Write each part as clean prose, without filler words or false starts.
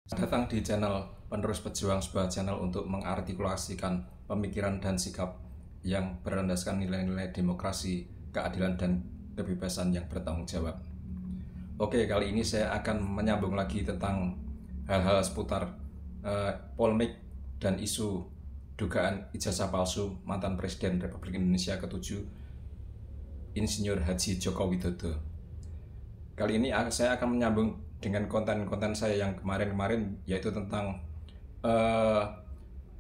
Datang di channel Penerus Pejuang, sebuah channel untuk mengartikulasikan pemikiran dan sikap yang berlandaskan nilai-nilai demokrasi, keadilan, dan kebebasan yang bertanggung jawab. Oke, kali ini saya akan menyambung lagi tentang hal-hal seputar polemik dan isu dugaan ijazah palsu mantan Presiden Republik Indonesia ke-7 Insinyur Haji Joko Widodo. Kali ini saya akan menyambung dengan konten-konten saya yang kemarin-kemarin, yaitu tentang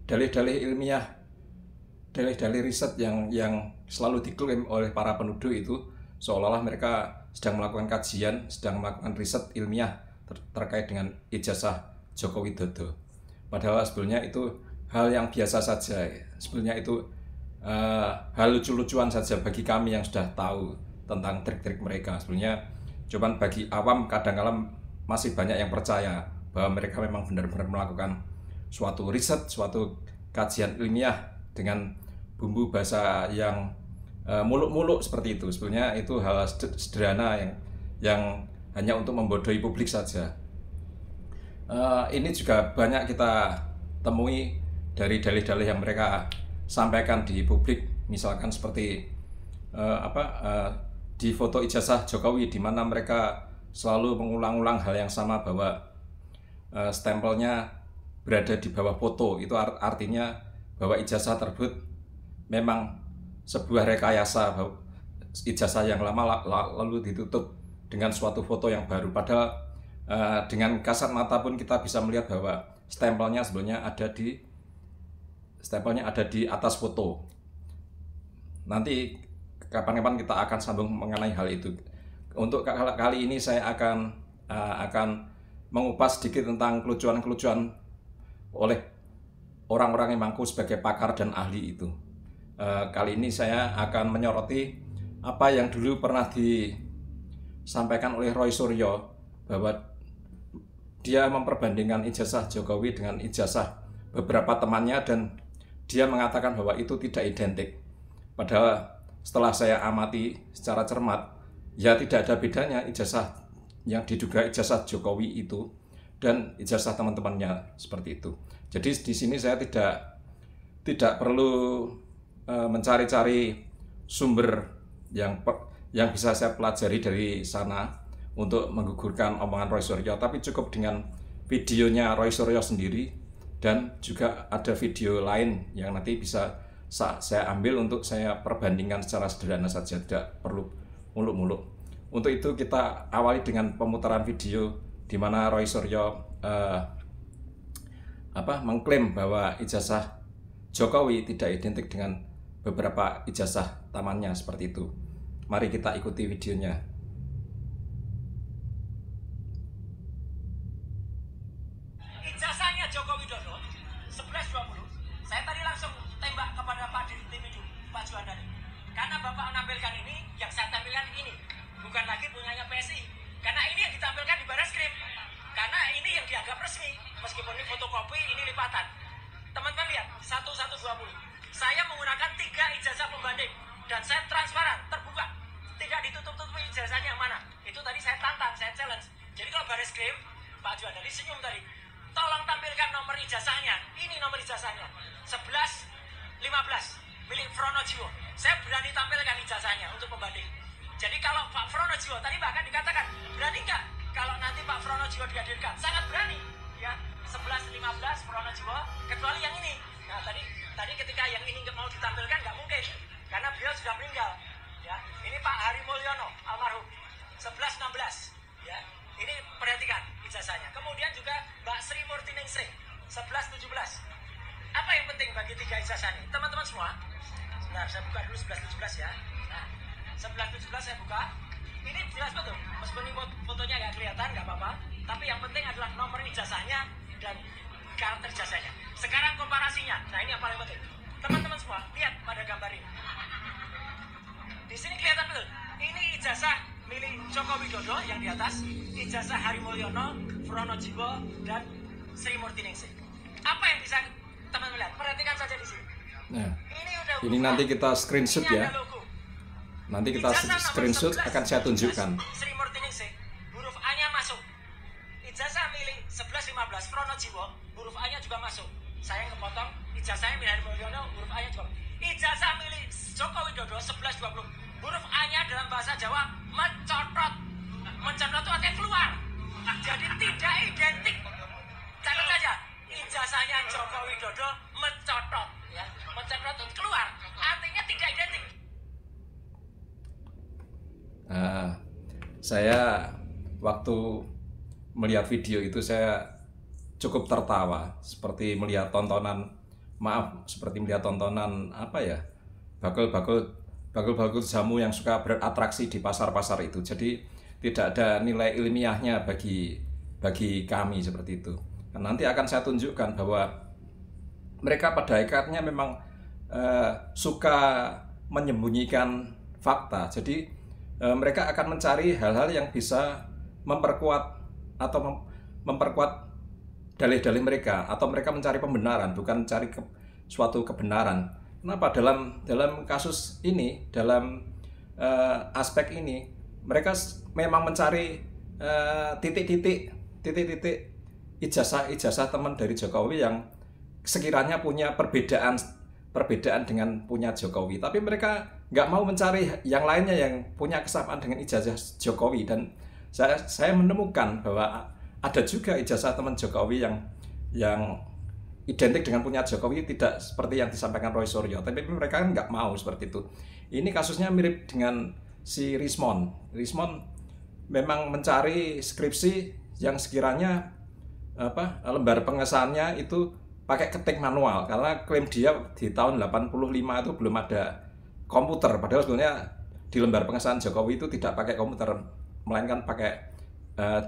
dalih-dalih ilmiah, dalih-dalih riset yang selalu diklaim oleh para penuduh itu seolah-olah mereka sedang melakukan kajian, sedang melakukan riset ilmiah terkait dengan ijazah Joko Widodo. Padahal sebetulnya itu hal yang biasa saja. Sebetulnya itu hal lucu-lucuan saja bagi kami yang sudah tahu tentang trik-trik mereka. Sebetulnya cuman bagi awam kadang-kadang masih banyak yang percaya bahwa mereka memang benar-benar melakukan suatu riset, suatu kajian ilmiah dengan bumbu bahasa yang muluk-muluk seperti itu. Sebenarnya itu hal sederhana yang hanya untuk membodohi publik saja. Ini juga banyak kita temui dari dalih-dalih yang mereka sampaikan di publik, misalkan seperti di foto ijazah Jokowi, di mana mereka selalu mengulang-ulang hal yang sama, bahwa stempelnya berada di bawah foto. Itu artinya bahwa ijazah tersebut memang sebuah rekayasa, bahwa ijazah yang lama lalu ditutup dengan suatu foto yang baru. Padahal dengan kasat mata pun kita bisa melihat bahwa stempelnya sebenarnya ada di atas foto. Nanti kapan-kapan kita akan sambung mengenai hal itu. Untuk kali ini saya akan mengupas sedikit tentang kelucuan-kelucuan oleh orang-orang yang mengaku sebagai pakar dan ahli itu. Kali ini saya akan menyoroti apa yang dulu pernah disampaikan oleh Roy Suryo, bahwa dia memperbandingkan ijazah Jokowi dengan ijazah beberapa temannya, dan dia mengatakan bahwa itu tidak identik. Padahal setelah saya amati secara cermat, ya tidak ada bedanya ijazah yang diduga ijazah Jokowi itu dan ijazah teman-temannya seperti itu. Jadi di sini saya tidak perlu mencari-cari sumber yang bisa saya pelajari dari sana untuk menggugurkan omongan Roy Suryo, tapi cukup dengan videonya Roy Suryo sendiri, dan juga ada video lain yang nanti bisa saya ambil untuk saya perbandingkan secara sederhana saja, tidak perlu muluk-muluk. Untuk itu kita awali dengan pemutaran video di mana Roy Suryo mengklaim bahwa ijazah Jokowi tidak identik dengan beberapa ijazah tamannya seperti itu. Mari kita ikuti videonya. Ijazahnya Joko Widodo 1120. Saya tadi langsung tembak kepada Pak Dirtimidu, Pak Juandani. Karena Bapak menampilkan ini, yang saya tampilkan ini bukan lagi punyanya PSI. Karena ini yang ditampilkan di Barreskrim. Karena ini yang dianggap resmi, meskipun ini fotokopi, ini lipatan. Teman-teman lihat, 1120. Saya menggunakan 3 ijazah pembanding, dan saya transparan, terbuka. Tidak ditutup-tutupi ijazahnya yang mana. Itu tadi saya tantang, saya challenge. Jadi kalau Barreskrim, Pak Juandani senyum tadi, tolong tampilkan nomor ijazahnya. Ini nomor ijazahnya, 1115 milik Fronojiwo. Saya berani tampilkan ijazahnya untuk pembanding. Jadi kalau Pak Fronojiwo, tadi bahkan dikatakan, berani nggak kalau nanti Pak Fronojiwo dihadirkan? Sangat berani, ya. 1115 Fronojiwo, kecuali yang ini. Nah tadi ketika yang ini nggak mau ditampilkan, nggak mungkin, karena beliau sudah meninggal. Ya, ini Pak Hari Mulyono almarhum, 1116. Ya, ini perhatikan ijazahnya. Kemudian juga Mbak Sri Murtiningsih 1117. Apa yang penting bagi 3 ijazah ini, teman-teman semua? Sebentar, saya buka dulu 1117 ya. Nah, 1117 saya buka. Ini jelas betul, meskipun ini fotonya nggak kelihatan, nggak apa-apa. Tapi yang penting adalah nomor ijazahnya dan karakter ijazahnya. Sekarang komparasinya. Nah, ini yang paling penting. Teman-teman semua, lihat pada gambar ini. Di sini kelihatan betul. Ini ijazah milik Joko Widodo yang di atas, ijazah Hari Mulyono, Fronojiwo, dan Sri Murtiningsih. Apa yang bisa teman-teman lihat? Perhatikan saja di sini. Nah, ini nanti kita screenshot ya. Nanti kita screenshot, akan saya tunjukkan. Sri Murtiningsih, huruf A-nya masuk. Ijazah milik 1115 11 Pronojiwo, huruf A-nya juga masuk. Saya ngepotong ijazahnya Minahari Mulyono, huruf A-nya juga. Ijazah milik Joko Widodo 1120, huruf A-nya dalam bahasa Jawa mencotot. Mencotot itu artinya keluar. Jadi tidak identik. Catat saja, ijazahnya Joko Widodo mencotot, ya. Mencotot itu keluar, artinya tidak identik. Saya waktu melihat video itu saya cukup tertawa, seperti melihat tontonan, seperti melihat tontonan apa ya, bakul-bakul jamu yang suka beratraksi di pasar-pasar itu. Jadi tidak ada nilai ilmiahnya bagi kami seperti itu. Dan nanti akan saya tunjukkan bahwa mereka pada hakikatnya memang suka menyembunyikan fakta. Jadi mereka akan mencari hal-hal yang bisa memperkuat atau memperkuat dalih-dalih mereka, atau mereka mencari pembenaran, bukan mencari suatu kebenaran. Kenapa dalam kasus ini, dalam aspek ini, mereka memang mencari titik-titik ijazah teman dari Jokowi yang sekiranya punya perbedaan dengan punya Jokowi, tapi mereka nggak mau mencari yang lainnya yang punya kesamaan dengan ijazah Jokowi. Dan saya menemukan bahwa ada juga ijazah teman Jokowi yang identik dengan punya Jokowi, tidak seperti yang disampaikan Roy Suryo, tapi mereka kan nggak mau seperti itu. Ini kasusnya mirip dengan si Rismond memang mencari skripsi yang sekiranya lembar pengesahannya itu pakai ketik manual, karena klaim dia di tahun 85 itu belum ada komputer, padahal sebenarnya di lembar pengesahan Jokowi itu tidak pakai komputer, melainkan pakai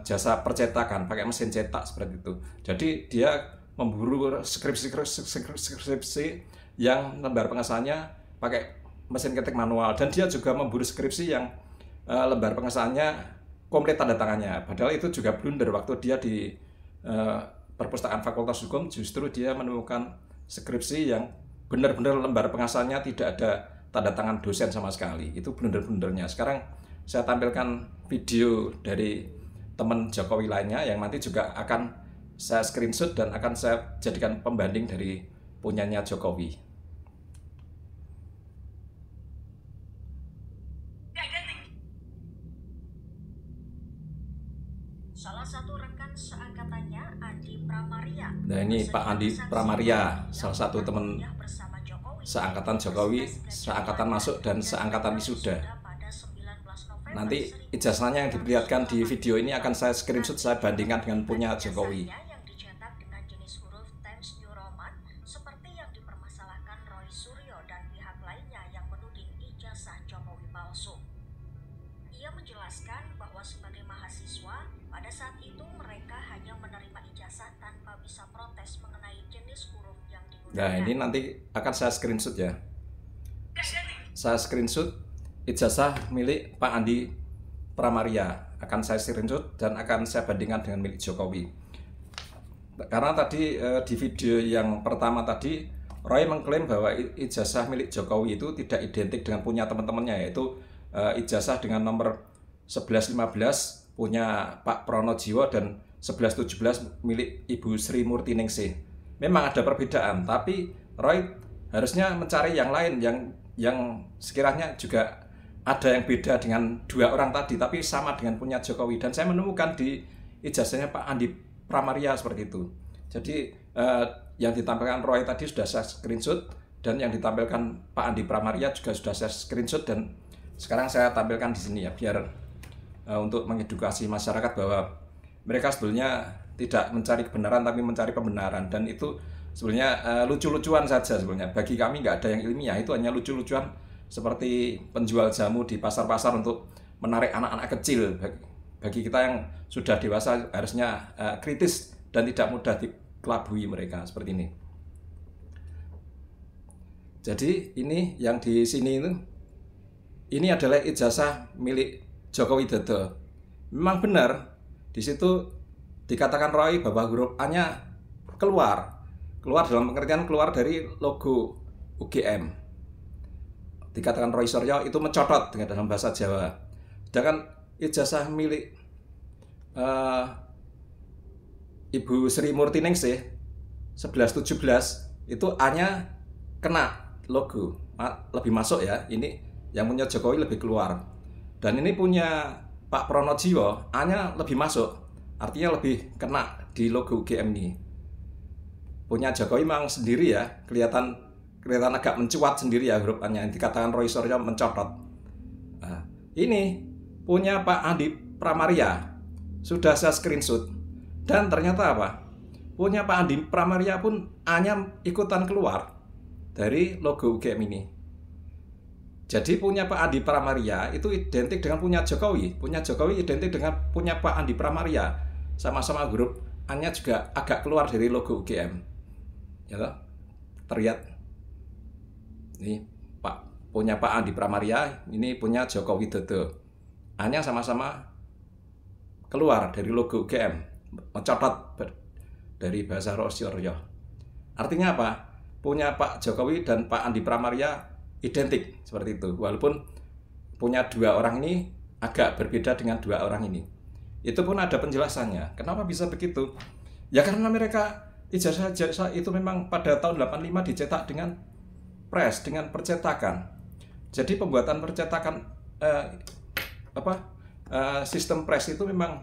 jasa percetakan, pakai mesin cetak seperti itu. Jadi dia memburu skripsi yang lembar pengesahannya pakai mesin ketik manual, dan dia juga memburu skripsi yang lembar pengesahannya komplit tanda tangannya. Padahal itu juga blunder, waktu dia di perpustakaan Fakultas Hukum justru dia menemukan skripsi yang benar-benar lembar pengesahannya tidak ada tanda tangan dosen sama sekali. Itu blunder-blundernya. Sekarang saya tampilkan video dari teman Jokowi lainnya yang nanti juga akan saya screenshot dan akan saya jadikan pembanding dari punyanya Jokowi. Salah satu rekan seangkatannya, Andi Pramaria. Nah, ini Pak Andi Pramaria, salah satu teman seangkatan Jokowi, seangkatan masuk dan seangkatan wisuda. Nanti ijazahnya yang diperlihatkan di video ini akan saya screenshot, saya bandingkan dengan punya Jokowi. Yang dicetak dengan jenis huruf Times New Roman, seperti yang dipermasalahkan Roy Suryo dan pihak lainnya yang menuding ijazah Jokowi palsu. Ia menjelaskan bahwa sebagai mahasiswa, pada saat itu mereka hanya menerima ijazah tanpa bisa protes mengenai jenis huruf yang digunakan. Nah, ini nanti akan saya screenshot ya. Saya screenshot ijazah milik Pak Andi Pramaria, akan saya screenshot dan akan saya bandingkan dengan milik Jokowi. Karena tadi di video yang pertama tadi Roy mengklaim bahwa ijazah milik Jokowi itu tidak identik dengan punya teman-temannya, yaitu ijazah dengan nomor 1115 punya Pak Pronojiwo dan 1117 milik Ibu Sri Murtiningsih. Memang ada perbedaan, tapi Roy harusnya mencari yang lain yang sekiranya juga ada yang beda dengan dua orang tadi, tapi sama dengan punya Jokowi. Dan saya menemukan di ijazahnya Pak Andi Pramaria seperti itu. Jadi yang ditampilkan Roy tadi sudah saya screenshot, dan yang ditampilkan Pak Andi Pramaria juga sudah saya screenshot, dan sekarang saya tampilkan di sini ya, biar untuk mengedukasi masyarakat bahwa mereka sebetulnya tidak mencari kebenaran tapi mencari pembenaran. Dan itu sebenarnya lucu-lucuan saja sebenarnya. Bagi kami nggak ada yang ilmiah, itu hanya lucu-lucuan seperti penjual jamu di pasar-pasar untuk menarik anak-anak kecil. Bagi kita yang sudah dewasa harusnya kritis dan tidak mudah dikelabui mereka seperti ini. Jadi ini yang di sini ini adalah ijazah milik Joko Widodo. Memang benar di situ dikatakan Roy bahwa huruf A-nya keluar dalam pengertian keluar dari logo UGM. Dikatakan Roy Suryo itu mencotot dengan dalam bahasa Jawa. Sedangkan ijazah milik Ibu Sri Murtiningsih 1117 itu A-nya kena logo, lebih masuk ya. Ini yang punya Jokowi lebih keluar. Dan ini punya Pak Pronojiwo A-nya lebih masuk, artinya lebih kena di logo UGM ini. Punya Jokowi memang sendiri ya, kelihatan agak mencuat sendiri ya huruf A-nya, yang dikatakan Roy Suryo mencotot. Nah, ini punya Pak Andi Pramaria, sudah saya screenshot, dan ternyata apa? Punya Pak Andi Pramaria pun A-nya ikutan keluar dari logo UGM ini. Jadi punya Pak Andi Pramaria itu identik dengan punya Jokowi. Punya Jokowi identik dengan punya Pak Andi Pramaria. Sama-sama huruf A-nya juga agak keluar dari logo UGM. Ya, terlihat. Ini punya Pak Andi Pramaria, ini punya Joko Widodo. A-nya sama-sama keluar dari logo UGM, mencotot dari bahasa Roy Suryo. Artinya apa? Punya Pak Jokowi dan Pak Andi Pramaria identik seperti itu, walaupun punya dua orang ini agak berbeda dengan dua orang ini. Itu pun ada penjelasannya. Kenapa bisa begitu? Ya karena mereka ijazah itu memang pada tahun 85 dicetak dengan press, dengan percetakan. Jadi pembuatan percetakan sistem press itu memang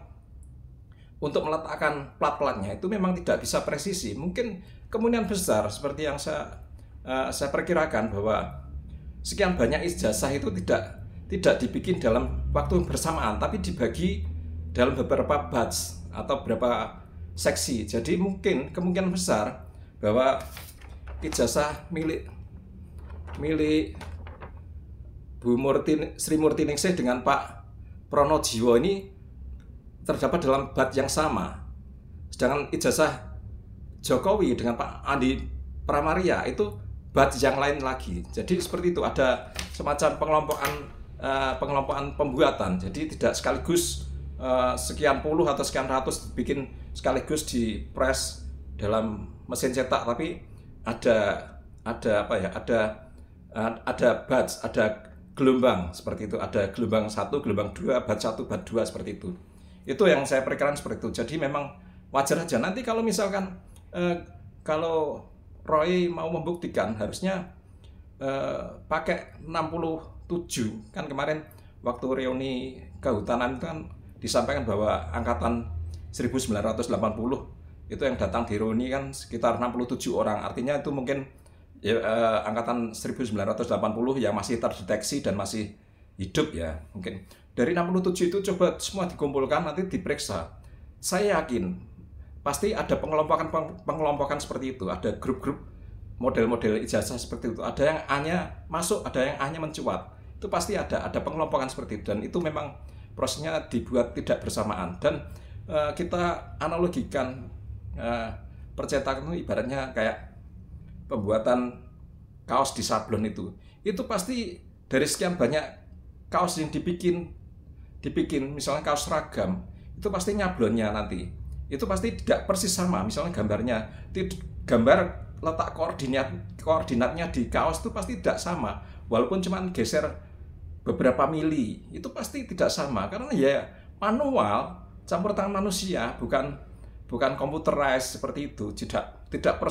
untuk meletakkan plat-platnya itu memang tidak bisa presisi. Mungkin kemungkinan besar seperti yang saya perkirakan bahwa sekian banyak ijazah itu tidak dibikin dalam waktu bersamaan, tapi dibagi dalam beberapa batch atau beberapa seksi. Jadi mungkin kemungkinan besar bahwa ijazah milik Bu Sri Murtiningsih dengan Pak Pronojiwo ini terdapat dalam batch yang sama. Sedangkan ijazah Jokowi dengan Pak Andi Pramaria itu batch yang lain lagi. Jadi seperti itu, ada semacam pengelompokan pembuatan. Jadi tidak sekaligus sekian puluh atau sekian ratus bikin sekaligus di press dalam mesin cetak, tapi ada batch, ada gelombang seperti itu. Ada gelombang 1, gelombang 2, batch 1, batch 2 seperti itu. Itu yang saya perkirakan seperti itu. Jadi memang wajar aja nanti kalau misalkan kalau Roy mau membuktikan harusnya pakai 67. Kan kemarin waktu reuni kehutanan itu kan disampaikan bahwa angkatan 1980 itu yang datang di reuni kan sekitar 67 orang. Artinya itu mungkin ya, angkatan 1980 yang masih terdeteksi dan masih hidup ya. Mungkin dari 67 itu coba semua dikumpulkan nanti diperiksa. Saya yakin pasti ada pengelompokan seperti itu, ada grup-grup model-model ijazah seperti itu, ada yang A-nya masuk, ada yang A-nya mencuat, itu pasti ada pengelompokan seperti itu, dan itu memang prosesnya dibuat tidak bersamaan. Dan kita analogikan percetakan itu ibaratnya kayak pembuatan kaos di sablon itu pasti dari sekian banyak kaos yang dibikin misalnya kaos seragam, itu pasti nyablonnya nanti itu pasti tidak persis sama. Misalnya gambar letak koordinatnya di kaos itu pasti tidak sama, walaupun cuma geser beberapa mili, itu pasti tidak sama karena ya manual, campur tangan manusia, bukan computerized seperti itu. Tidak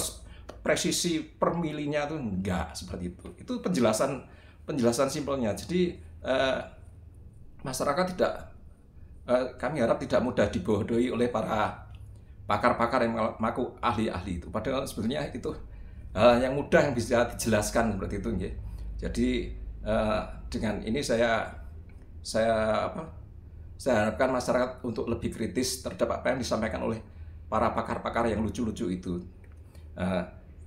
presisi per milinya itu enggak seperti itu. Itu penjelasan simpelnya. Jadi masyarakat kami harap tidak mudah dibodohi oleh para pakar-pakar yang mengaku ahli-ahli itu. Padahal sebenarnya itu yang mudah yang bisa dijelaskan seperti itu. Jadi dengan ini saya harapkan masyarakat untuk lebih kritis terhadap apa yang disampaikan oleh para pakar-pakar yang lucu-lucu itu.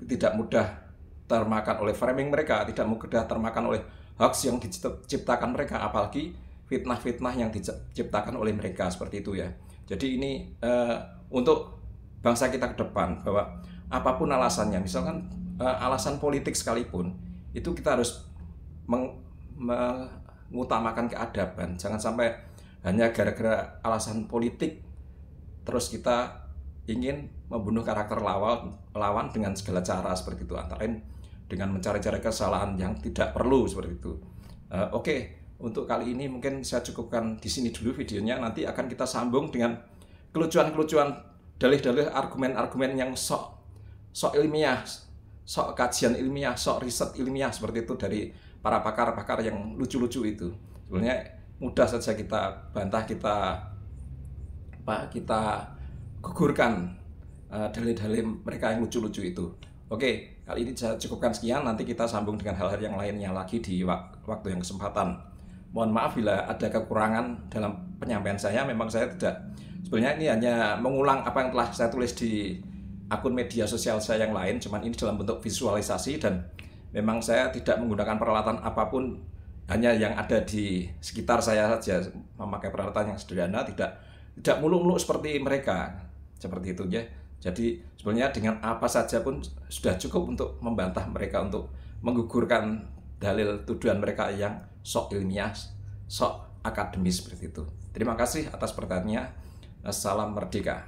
Tidak mudah termakan oleh framing mereka, tidak mudah termakan oleh hoax yang diciptakan mereka, apalagi fitnah-fitnah yang diciptakan oleh mereka seperti itu ya. Jadi ini untuk bangsa kita ke depan, bahwa apapun alasannya, misalkan alasan politik sekalipun, itu kita harus mengutamakan keadaban. Jangan sampai hanya gara-gara alasan politik terus kita ingin membunuh karakter lawan dengan segala cara seperti itu, antara lain dengan mencari-cari kesalahan yang tidak perlu seperti itu. Oke, untuk kali ini mungkin saya cukupkan di sini dulu videonya. Nanti akan kita sambung dengan kelucuan-kelucuan dalih-dalih argumen-argumen yang sok ilmiah, sok kajian ilmiah, sok riset ilmiah seperti itu dari para pakar-pakar yang lucu-lucu itu. Sebenarnya mudah saja kita bantah, kita gugurkan dalil-dalil mereka yang lucu-lucu itu. Oke, kali ini saya cukupkan sekian. Nanti kita sambung dengan hal-hal yang lainnya lagi di waktu yang kesempatan. Mohon maaf bila ada kekurangan dalam penyampaian saya. Memang saya tidak, sebenarnya ini hanya mengulang apa yang telah saya tulis di akun media sosial saya yang lain, cuman ini dalam bentuk visualisasi, dan memang saya tidak menggunakan peralatan apapun, hanya yang ada di sekitar saya saja, memakai peralatan yang sederhana, tidak muluk-muluk seperti mereka, seperti itu ya. Jadi sebenarnya dengan apa saja pun sudah cukup untuk membantah mereka, untuk menggugurkan dalil tuduhan mereka yang sok ilmiah, sok akademis seperti itu. Terima kasih atas perhatiannya. Salam merdeka.